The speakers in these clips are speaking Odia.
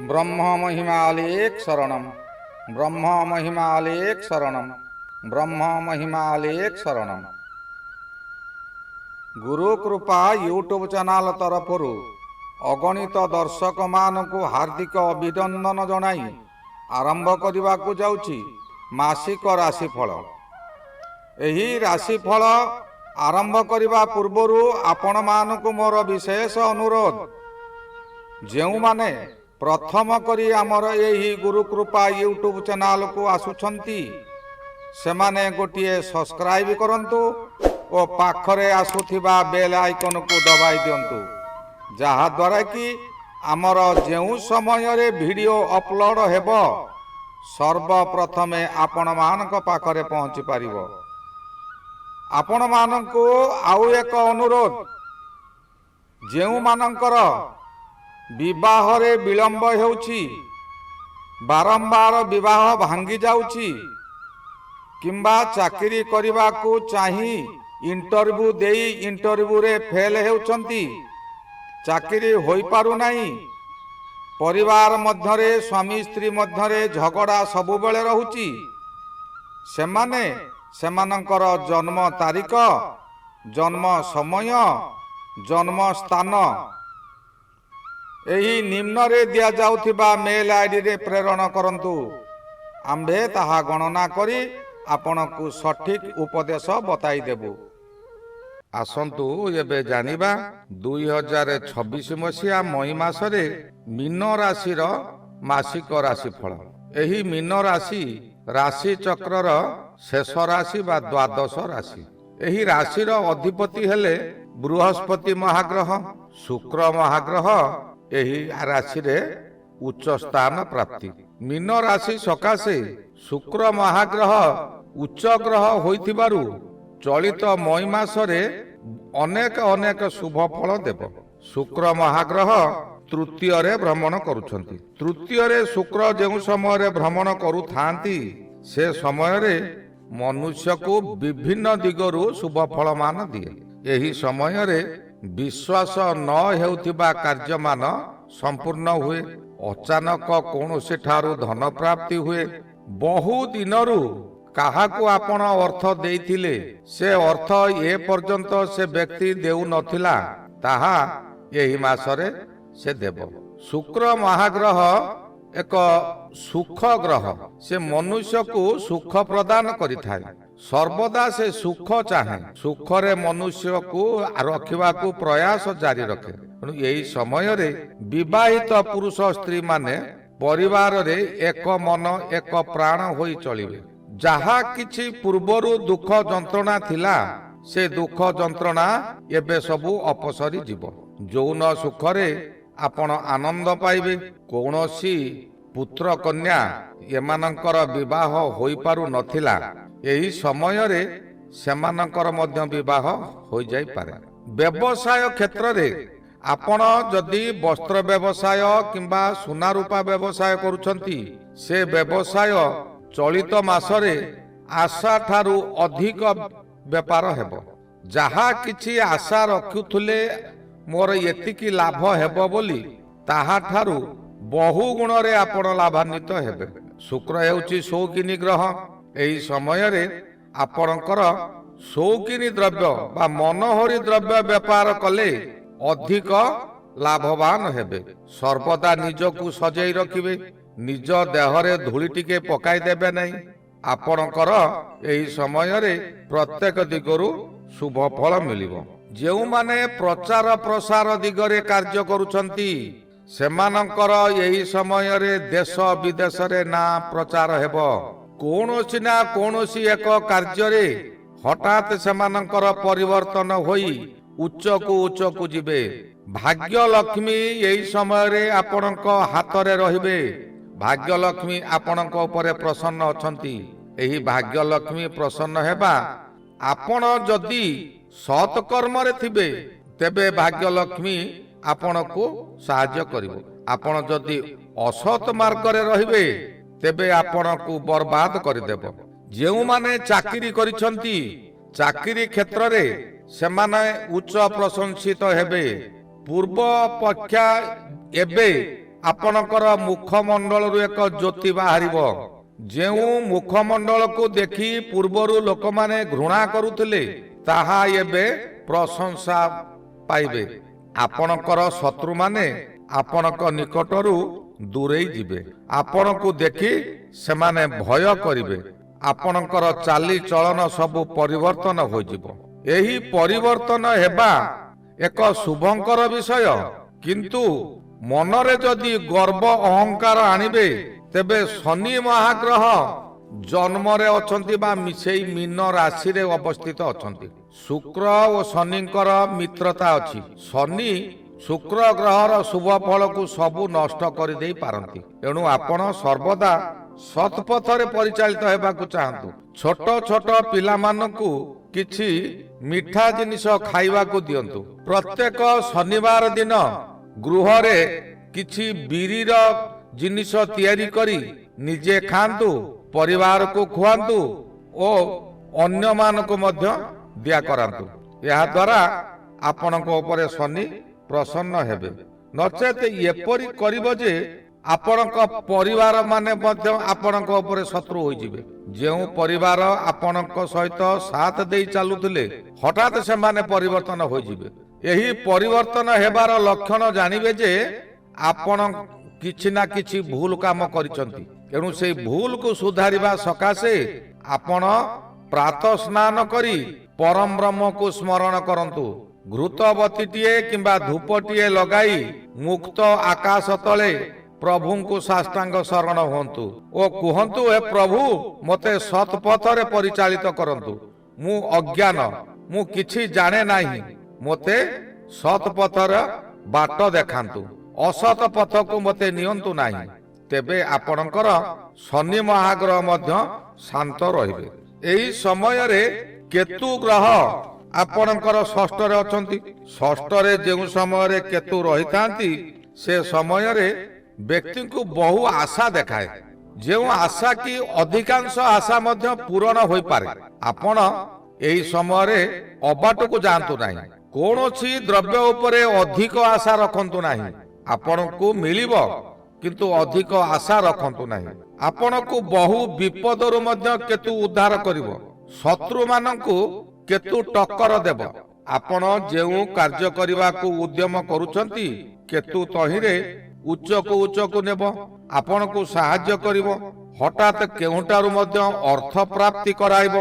ब्रह्म महिमालेक शरणम ब्रह्म महिमालेक शरणम ब्रह्म महिमालेक शरणम। गुरु कृपा यूट्यूब चैनल तरफर अगणित दर्शक मानकु हार्दिक अभिनंदन जनाई आरंभ करने को जाउछि मासिक राशिफल। एही राशिफल आरंभ करने पूर्वरु आपण मानकु मोर विशेष अनुरोध, जेउ माने प्रथम करी आमर यही गुरु कृपा यूट्यूब चैनल को आसुछंती सेमाने गोटिए सब्सक्राइब करंतु और पाखरे आसुथिबा बेल आइकन को दबाई दियंतु, जहा द्वारा कि आमर जेउ समय रे वीडियो अपलोड हेबो सर्वप्रथमे आपण मानक पाखरे पहुंची पारिबो। आपण मानकु आउ एक अनुरोध, जेउ मानकर विवाह रे विलंब हेउछि, बारंबार विवाह भांगी जाउछि किंबा चाकरी करबा को चाही इंटरव्यू देई इंटरव्यू रे फेल हेउछंती, चाकरी होई पारु नाही, परिवार मध्यरे स्वामी स्त्री मध्यरे झगड़ा सबु बेले रहुछि, सेमाने सेमानंकर जन्म तारीख, जन्म समय, जन्म स्थान एही निम्न रे दिया जाउथिबा मेल आईडी रे प्रेरण करंतु। आम्भे ताहा गणना करी आपनकु सठिक उपदेश बताई देबु। आसंतु एबे जानिबा 2026 मसिया मई मासरे मीन राशि मासिक राशिफल। एही मीन राशि राशि चक्रर शेष राशि बा द्वादश राशि। एही राशिर अधिपति हेले बृहस्पति महाग्रह। शुक्र महाग्रह एही राशि रे उच्च स्थान प्राप्ति। मीन राशि सकाशे शुक्र महाग्रह उच्च ग्रह होइथिबारु चलित मई मासरे अनेक अनेक शुभ फल देव। शुक्र महाग्रह तृतीय रे भ्रमण करुछंती। तृतीय रे शुक्र जेउ समय रे भ्रमण करुथांती से समय रे मनुष्य को विभिन्न दिगरु शुभ फल मान दिए। एही समय रे विश्वास न हेउथिबा कार्य मान संपूर्ण हुए। अचानक कौनसी ठारू धन प्राप्ति हुए। बहु दिनरु काहाकू आपण अर्थ देइथिले से अर्थ ए पर्यंत से व्यक्ति देउ नथिला, ताहा एही मासरे से देव। शुक्र महाग्रह एक सुख ग्रह, से मनुष्य को सुख प्रदान करिथाय। सर्वदा से सुख चाहे, सुखरे मनुष्य को रखिबा को प्रयास जारी रखे। यही समय रे विवाहित पुरुष स्त्री माने परिवार रे एक मन एक प्राण होई चलिबे। जहा किछि पूर्वरु दुख जंत्रणा थिला से दुख जंत्रणा एबे सबु अपसरी जीव। जौन सुखरे आपण आनंद पाइबे। कौनसी पुत्र कन्या एमानंकर विवाह होई पारु नथिला, एही समय रे सेमानंकर मध्य विवाह होई जाई पारे। व्यवसाय क्षेत्र रे आपण जदि वस्त्र व्यवसाय किंबा सुना रूपा व्यवसाय करुछंती, से व्यवसाय चलित मासरे आशा ठारू अधिक व्यापार हेबो। जहा किछि आशा रखुथुले मोर एतिकी लाभ हेबो बोली, ताहा ठारू बहु गुण रे आपण लाभान्वित हेबे। शुक्र हेउची शौकिनी ग्रह। एही समय रे आपणकर शौकिनी द्रव्य बा मनोहरी द्रव्य व्यापार कले अधिक लाभवान हेबे। सर्वदा निजकु सजै रखिबे। निज देहरे धूली टिके पकाई देबे नहीं। आपणकर एही समय रे प्रत्येक दिगरु शुभ फल मिलिबो। जेउ माने प्रचार प्रसार दिगरे कार्य करुछंती, सेमानंकर एही समय रे देश विदेश रे ना प्रचार हेबो। कौनसी ना कौनसी एक कार्य रे हठात सेमानंकर परिवर्तन होई उच्च को जिबे। भाग्य लक्ष्मी एही समय रे आपणक हाथ रे रहिबे। भाग्य लक्ष्मी आपणक ऊपर प्रसन्न अछंती। एही भाग्य लक्ष्मी प्रसन्न हेबा आपण जदि सत कर्म रे थिबे, तेबे भाग्य लक्ष्मी आपणको सहाय्य करिवो। आपण जदि असत मार्ग रे रहिबे, तेबे आपणको बर्बाद करिदेबो। जेउ माने चाकरी करिसंती, चाकरी क्षेत्र रे सेमाने उच्च प्रशंसित हेबे। पूर्व पक्षा एबे ଆପଣଙ୍କର ମୁଖମଣ୍ଡଳରୁ ଏକ ଜ୍ୟୋତି ବାହାରିବ। ଯେଉଁ ମୁଖମଣ୍ଡଳକୁ ଦେଖି ପୂର୍ବରୁ ଲୋକମାନେ ଘୃଣା କରୁଥିଲେ ତାହା ଏବେ ପ୍ରଶଂସା ପାଇବେ। ଆପଣଙ୍କର ଶତ୍ରୁମାନେ ଆପଣଙ୍କ ନିକଟରୁ ଦୂରେଇ ଯିବେ। ଆପଣଙ୍କୁ ଦେଖି ସେମାନେ ଭୟ କରିବେ। ଆପଣଙ୍କର ଚାଲିଚଳନ ସବୁ ପରିବର୍ତ୍ତନ ହୋଇଯିବ। ଏହି ପରିବର୍ତ୍ତନ ହେବା ଏକ ଶୁଭଙ୍କର ବିଷୟ, କିନ୍ତୁ ମନରେ ଯଦି ଗର୍ବ ଅହଙ୍କାର ଆଣିବେ ତେବେ ଶନି ମହାଗ୍ରହ ଜନ୍ମରେ ଅଛନ୍ତି ବା ସେଇ ମୀନ ରାଶିରେ ଅବସ୍ଥିତ ଅଛନ୍ତି। ଶୁକ୍ର ଓ ଶନିଙ୍କର ମିତ୍ରତା ଅଛି। ଶନି ଶୁକ୍ର ଗ୍ରହର ଶୁଭ ଫଳକୁ ସବୁ ନଷ୍ଟ କରିଦେଇ ପାରନ୍ତି। ଏଣୁ ଆପଣ ସର୍ବଦା ସତ୍ପଥରେ ପରିଚାଳିତ ହେବାକୁ ଚାହାନ୍ତୁ। ଛୋଟ ଛୋଟ ପିଲାମାନଙ୍କୁ କିଛି ମିଠା ଜିନିଷ ଖାଇବାକୁ ଦିଅନ୍ତୁ। ପ୍ରତ୍ୟେକ ଶନିବାର ଦିନ ଗୃହରେ କିଛି ବିରିର ଜିନିଷ ତିଆରି କରି ନିଜେ ଖାଆନ୍ତୁ, ପରିବାରକୁ ଖୁଆନ୍ତୁ ଓ ଅନ୍ୟମାନଙ୍କୁ ମଧ୍ୟ ଦିଆ କରାନ୍ତୁ। ଏହା ଦ୍ୱାରା ଆପଣଙ୍କ ଉପରେ ଶନି ପ୍ରସନ୍ନ ହେବେ। ନଚେତ ଏପରି କରିବ ଯେ ଆପଣଙ୍କ ପରିବାର ମାନେ ମଧ୍ୟ ଆପଣଙ୍କ ଉପରେ ଶତ୍ରୁ ହୋଇଯିବେ। ଯେଉଁ ପରିବାର ଆପଣଙ୍କ ସହିତ ସାଥ ଦେଇ ଚାଲୁଥିଲେ ହଠାତ୍ ସେମାନେ ପରିବର୍ତ୍ତନ ହୋଇଯିବେ। ଏହି ପରିବର୍ତ୍ତନ ହେବାର ଲକ୍ଷଣ ଜାଣିବେ ଯେ ଆପଣ କିଛି ନା କିଛି ଭୁଲ କାମ କରିଛନ୍ତି। ଏଣୁ ସେହି ଭୁଲକୁ ସୁଧାରିବା ସକାଶେ ଆପଣ ପ୍ରାତଃ ସ୍ନାନ କରି ପରମ ବ୍ରହ୍ମକୁ ସ୍ମରଣ କରନ୍ତୁ। ଘୃତବତୀଟିଏ କିମ୍ବା ଧୂପଟିଏ ଲଗାଇ ମୁକ୍ତ ଆକାଶ ତଳେ ପ୍ରଭୁଙ୍କୁ ସାଷ୍ଟାଙ୍ଗ ଶରଣ ହୁଅନ୍ତୁ ଓ କୁହନ୍ତୁ, ହେ ପ୍ରଭୁ, ମୋତେ ସତ୍ପଥରେ ପରିଚାଳିତ କରନ୍ତୁ। ମୁଁ ଅଜ୍ଞାନ, ମୁଁ କିଛି ଜାଣେ ନାହିଁ। ମୋତେ ସତ୍ପଥର ବାଟ ଦେଖାନ୍ତୁ, ଅସତ ପଥକୁ ମୋତେ ନିଅନ୍ତୁ ନାହିଁ। ତେବେ ଆପଣଙ୍କର ଶନି ମହାଗ୍ରହ ମଧ୍ୟ ଶାନ୍ତ ରହିବେ। ଏହି ସମୟରେ କେତୁ ଗ୍ରହ ଆପଣଙ୍କର ଷଷ୍ଠରେ ଅଛନ୍ତି। ଷଷ୍ଠରେ ଯେଉଁ ସମୟରେ କେତୁ ରହିଥାନ୍ତି ସେ ସମୟରେ ବ୍ୟକ୍ତିଙ୍କୁ ବହୁ ଆଶା ଦେଖାଏ। ଯେଉଁ ଆଶା କି ଅଧିକାଂଶ ଆଶା ମଧ୍ୟ ପୂରଣ ହୋଇପାରେ। ଆପଣ ଏହି ସମୟରେ ଅବାଟକୁ ଯାଆନ୍ତୁ ନାହିଁ। କୌଣସି ଦ୍ରବ୍ୟ ଉପରେ ଅଧିକ ଆଶା ରଖନ୍ତୁ ନାହିଁ। ଆପଣଙ୍କୁ ମିଳିବ, କିନ୍ତୁ ଅଧିକ ଆଶା ରଖନ୍ତୁ ନାହିଁ। ଆପଣଙ୍କୁ ବହୁ ବିପଦରୁ ମଧ୍ୟ କେତୁ ଉଦ୍ଧାର କରିବ। ଶତ୍ରୁମାନଙ୍କୁ କେତୁ ଟକ୍କର ଦେବ। ଆପଣ ଯେଉଁ କାର୍ଯ୍ୟ କରିବାକୁ ଉଦ୍ୟମ କରୁଛନ୍ତି କେତୁ ତହିଁରେ ଉଚ୍ଚକୁ ଉଚ୍ଚକୁ ନେବ, ଆପଣଙ୍କୁ ସାହାଯ୍ୟ କରିବ। ହଠାତ୍ କେଉଁଠାରୁ ମଧ୍ୟ ଅର୍ଥ ପ୍ରାପ୍ତି କରାଇବ,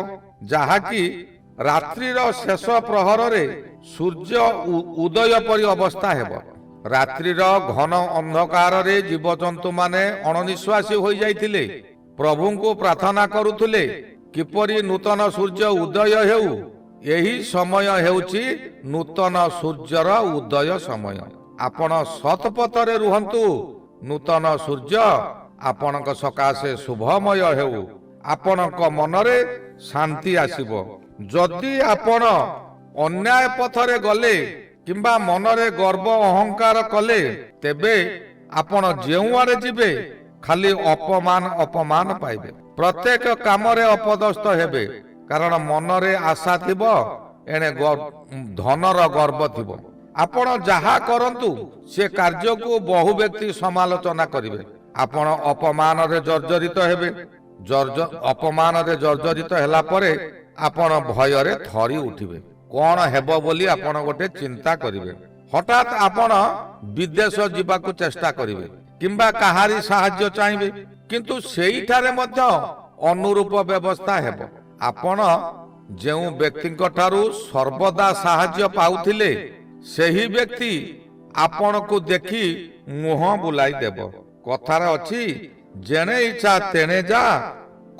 ଯାହାକି ରାତ୍ରିର ଶେଷ ପ୍ରହରରେ ସୂର୍ଯ୍ୟ ଉଦୟ ପରି ଅବସ୍ଥା ହେବ। ରାତ୍ରିର ଘନ ଅନ୍ଧକାରରେ ଜୀବଜନ୍ତୁମାନେ ଅଣନିଶ୍ୱାସୀ ହୋଇଯାଇଥିଲେ ପ୍ରଭୁଙ୍କୁ ପ୍ରାର୍ଥନା କରୁଥିଲେ କିପରି ନୂତନ ସୂର୍ଯ୍ୟ ଉଦୟ ହେଉ। ଏହି ସମୟ ହେଉଛି ନୂତନ ସୂର୍ଯ୍ୟର ଉଦୟ ସମୟ। ଆପଣ ସତ୍ପଥରେ ରୁହନ୍ତୁ। ନୂତନ ସୂର୍ଯ୍ୟ ଆପଣଙ୍କ ସକାଶେ ଶୁଭମୟ ହେଉ। ଆପଣଙ୍କ ମନରେ ଶାନ୍ତି ଆସିବ। ଯଦି ଆପଣ ଅନ୍ୟାୟ ପଥରେ ଗଲେ କିମ୍ବା ମନରେ ଗର୍ବ ଅହଙ୍କାର କଲେ ତେବେ ଆପଣ ଯେଉଁଆଡ଼େ ଯିବେ ଖାଲି ଅପମାନ ପାଇବେ। ପ୍ରତ୍ୟେକ କାମରେ ଅପଦସ୍ଥ ହେବେ, କାରଣ ମନରେ ଆଶା ଥିବ, ଏଣେ ଧନର ଗର୍ବ ଥିବ। ଆପଣ ଯାହା କରନ୍ତୁ ସେ କାର୍ଯ୍ୟକୁ ବହୁ ବ୍ୟକ୍ତି ସମାଲୋଚନା କରିବେ। ଆପଣ ଅପମାନରେ ଜର୍ଜରିତ ହେବେ। ଅପମାନରେ ଜର୍ଜରିତ ହେଲା ପରେ ଆପଣ ଭୟରେ ଥରି ଉଠିବେ। କଣ ହେବ ବୋଲି ଆପଣ ଗୋଟେ ଚିନ୍ତା କରିବେ। ହଠାତ୍ ଆପଣ ବିଦେଶ ଯିବାକୁ ଚେଷ୍ଟା କରିବେ କିମ୍ବା କାହାରି ସାହାଯ୍ୟ ଚାହିଁବେ, କିନ୍ତୁ ସେଇଠାରେ ମଧ୍ୟ ଅନୁରୂପ ବ୍ୟବସ୍ଥା ହେବ। ଆପଣ ଯେଉଁ ବ୍ୟକ୍ତିଙ୍କ ଠାରୁ ସର୍ବଦା ସାହାଯ୍ୟ ପାଉଥିଲେ ସେହି ବ୍ୟକ୍ତି ଆପଣଙ୍କୁ ଦେଖି ମୁହଁ ବୁଲାଇ ଦେବ। କଥାରେ ଅଛି, ଯେଣେ ଇଚ୍ଛା ତେଣେ ଯା,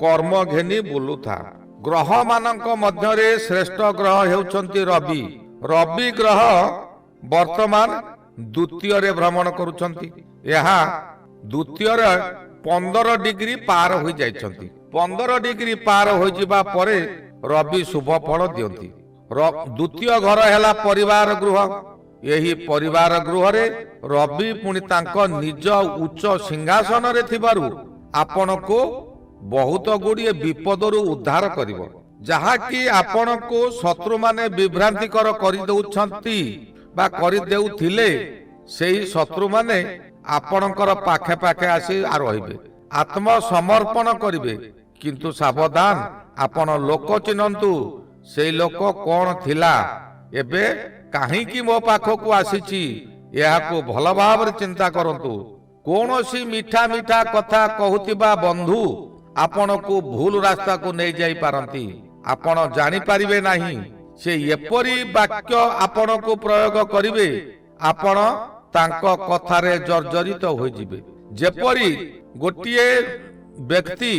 କର୍ମ ଘେନି ବୁଲୁଥା। ଗ୍ରହମାନଙ୍କ ମଧ୍ୟରେ ଶ୍ରେଷ୍ଠ ଗ୍ରହ ହେଉଛନ୍ତି ରବି। ରବି ଗ୍ରହ ବର୍ତ୍ତମାନ ଦ୍ୱିତୀୟରେ ଭ୍ରମଣ କରୁଛନ୍ତି। ଏହା ଦ୍ୱିତୀୟରେ 15 ଡିଗ୍ରୀ ପାର ହୋଇଯାଇଛନ୍ତି। 15 ଡିଗ୍ରୀ ପାର ହୋଇଯିବା ପରେ ରବି ଶୁଭ ଫଳ ଦିଅନ୍ତି। ଦ୍ୱିତୀୟ ଘର ହେଲା ପରିବାର ଗୃହ। ଏହି ପରିବାର ଗୃହରେ ରବି ପୁଣି ତାଙ୍କ ନିଜ ଉଚ୍ଚ ସିଂହାସନରେ ଥିବାରୁ ଆପଣଙ୍କୁ ବହୁତ ଗୁଡ଼ିଏ ବିପଦରୁ ଉଦ୍ଧାର କରିବ, ଯାହାକି ଆପଣଙ୍କୁ ଶତ୍ରୁମାନେ ବିଭ୍ରାନ୍ତିକର କରିଦେଉଛନ୍ତି ବା କରିଦେଉଥିଲେ। ସେହି ଶତ୍ରୁମାନେ ଆପଣଙ୍କର ପାଖେ ପାଖେ ଆସି ରହିବେ, ଆତ୍ମସମର୍ପଣ କରିବେ। କିନ୍ତୁ ସାବଧାନ, ଆପଣ ଲୋକ ଚିହ୍ନନ୍ତୁ, ସେଇ ଲୋକ କଣ ଥିଲା, ଏବେ କାହିଁକି ମୋ ପାଖକୁ ଆସିଛି, ଏହାକୁ ଭଲ ଭାବରେ ଚିନ୍ତା କରନ୍ତୁ। କୌଣସି ମିଠା ମିଠା କଥା କହୁଥିବା ବନ୍ଧୁ ଆପଣଙ୍କୁ ଭୁଲ ରାସ୍ତାକୁ ନେଇଯାଇ ପାରନ୍ତି। ଆପଣ ଜାଣିପାରିବେ ନାହିଁ ସେ ଏପରି ବାକ୍ୟ ଆପଣଙ୍କୁ ପ୍ରୟୋଗ କରିବେ, ଆପଣ ତାଙ୍କ କଥାରେ ଜର୍ଜରିତ ହୋଇଯିବେ। ଯେପରି ଗୋଟିଏ ବ୍ୟକ୍ତି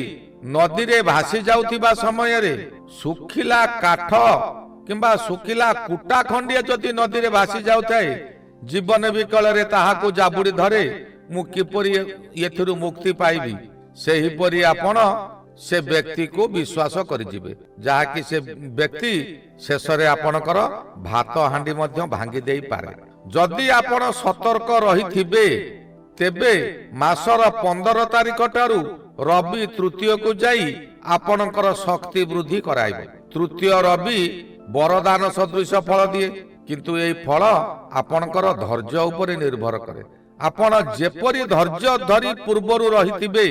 ନଦୀରେ ଭାସି ଯାଉଥିବା ସମୟରେ ଶୁଖିଲା କାଠ କିମ୍ବା ଶୁଖିଲା କୁଟା ଖଣ୍ଡିଏ ଯଦି ନଦୀରେ ଭାସି ଯାଉଥାଏ, ଜୀବନ ବିକଳରେ ତାହାକୁ ଜାବୁଡ଼ି ଧରେ, ମୁଁ କିପରି ଏଥିରୁ ମୁକ୍ତି ପାଇବି, ସେହିପରି ଆପଣ ସେ ବ୍ୟକ୍ତିକୁ ବିଶ୍ୱାସ କରିଯିବେ, ଯାହାକି ସେ ବ୍ୟକ୍ତି ଶେଷରେ ଆପଣଙ୍କର ଭାତ ହାଣ୍ଡି ମଧ୍ୟ ଭାଙ୍ଗି ଦେଇପାରେ। ଯଦି ଆପଣ ସତର୍କ ରହିଥିବେ, ତେବେ ମାସର 15 ତାରିଖ ଠାରୁ ରବି ତୃତୀୟକୁ ଯାଇ ଆପଣଙ୍କର ଶକ୍ତି ବୃଦ୍ଧି କରାଇବ। ତୃତୀୟ ରବି ବରଦାନ ସଦୃଶ ଫଳ ଦିଏ, କିନ୍ତୁ ଏହି ଫଳ ଆପଣଙ୍କର ଧୈର୍ଯ୍ୟ ଉପରେ ନିର୍ଭର କରେ। ଆପଣ ଯେପରି ଧୈର୍ଯ୍ୟ ଧରି ପୂର୍ବରୁ ରହିଥିବେ,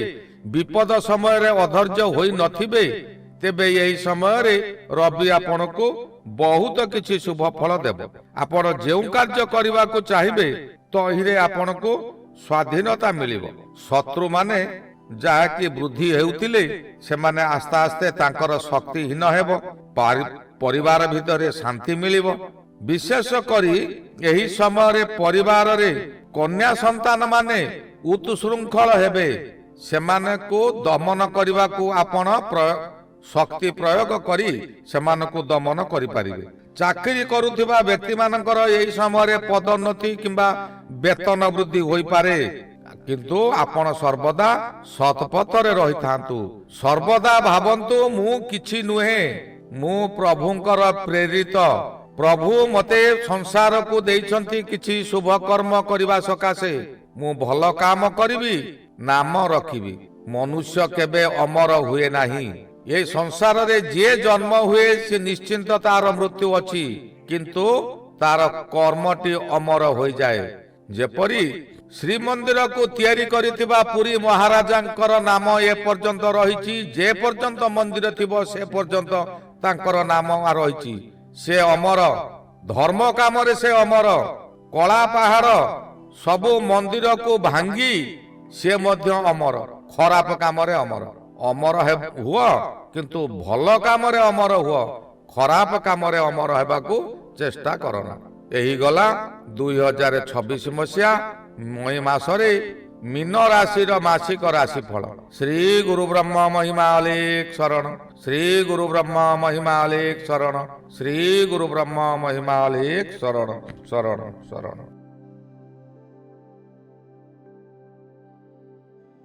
ବିପଦ ସମୟରେ ଅଧୈର୍ଯ୍ୟ ହୋଇ ନଥିବେ, ତେବେ ଏହି ସମୟରେ ରବି ଆପଣଙ୍କୁ ବହୁତ କିଛି ଶୁଭ ଫଳ ଦେବ। ଆପଣ ଯେଉଁ କାର୍ଯ୍ୟ କରିବାକୁ ଚାହିଁବେ, ତହିଁରେ ଆପଣଙ୍କୁ ସ୍ୱାଧୀନତା ମିଳିବ। ଶତ୍ରୁମାନେ ଯାହାକି ବୃଦ୍ଧି ହେଉଥିଲେ, ସେମାନେ ଆସ୍ତେ ଆସ୍ତେ ତାଙ୍କର ଶକ୍ତିହୀନ ହେବ। ପରିବାର ଭିତରେ ଶାନ୍ତି ମିଳିବ। ବିଶେଷ କରି ଏହି ସମୟରେ ପରିବାରରେ କନ୍ୟା ସନ୍ତାନ ମାନେ ଉତ୍ସୃଙ୍ଖଳ ହେବେ। ସେମାନଙ୍କୁ ଦମନ କରିବାକୁ ଆପଣ ଶକ୍ତି ପ୍ରୟୋଗ କରି ସେମାନଙ୍କୁ ଦମନ କରିପାରିବେ। ଚାକିରି କରୁଥିବା ବ୍ୟକ୍ତିମାନଙ୍କର ଏହି ସମୟରେ ପଦୋନ୍ନତି କିମ୍ବା ବେତନ ବୃଦ୍ଧି ହୋଇପାରେ, କିନ୍ତୁ ଆପଣ ସର୍ବଦା ସତ୍ପଥରେ ରହିଥାନ୍ତୁ। ସର୍ବଦା ଭାବନ୍ତୁ, ମୁଁ କିଛି ନୁହେଁ, ମୁଁ ପ୍ରଭୁଙ୍କର ପ୍ରେରିତ। ପ୍ରଭୁ ମୋତେ ସଂସାରକୁ ଦେଇଛନ୍ତି କିଛି ଶୁଭ କର୍ମ କରିବା ସକାଶେ। ମୁଁ ଭଲ କାମ କରିବି, ନାମ ରଖିବି। ମନୁଷ୍ୟ କେବେ ଅମର ହୁଏ ନାହିଁ। ଏ ସଂସାରରେ ଯିଏ ଜନ୍ମ ହୁଏ, ସେ ନିଶ୍ଚିନ୍ତ ତାର ମୃତ୍ୟୁ ଅଛି, କିନ୍ତୁ ତାର କର୍ମଟି ଅମର ହୋଇଯାଏ। ଯେପରି ଶ୍ରୀମନ୍ଦିରକୁ ତିଆରି କରିଥିବା ପୁରୀ ମହାରାଜାଙ୍କର ନାମ ଏ ପର୍ଯ୍ୟନ୍ତ ରହିଛି। ଯେ ପର୍ଯ୍ୟନ୍ତ ମନ୍ଦିର ଥିବ, ସେ ପର୍ଯ୍ୟନ୍ତ ତାଙ୍କର ନାମ ରହିଛି। ସେ ଅମର। ଧର୍ମ କାମରେ ସେ ଅମର। କଳା ପାହାଡ଼ ସବୁ ମନ୍ଦିରକୁ ଭାଙ୍ଗି ସେ ମଧ୍ୟ ଅମର। ଖରାପ କାମରେ ଅମର। ଅମର ହୁଅ, କିନ୍ତୁ ଭଲ କାମରେ ଅମର ହୁଅ। ଖରାପ କାମରେ ଅମର ହେବାକୁ ଚେଷ୍ଟା କରନା। ଏହି ଗଲା 2026 ମସିହା ମଇ ମାସରେ ମୀନ ରାଶିର ମାସିକ ରାଶିଫଳ। ଶ୍ରୀ ଗୁରୁ ବ୍ରହ୍ମ ମହିମା ଅଲେଖ ଶରଣ। ଶ୍ରୀ ଗୁରୁ ବ୍ରହ୍ମ ମହିମା ଅଲେଖ ଶରଣ। ଶ୍ରୀ ଗୁରୁ ବ୍ରହ୍ମ ମହିମା ଅଲେଖ ଶରଣ ଶରଣ ଶରଣ।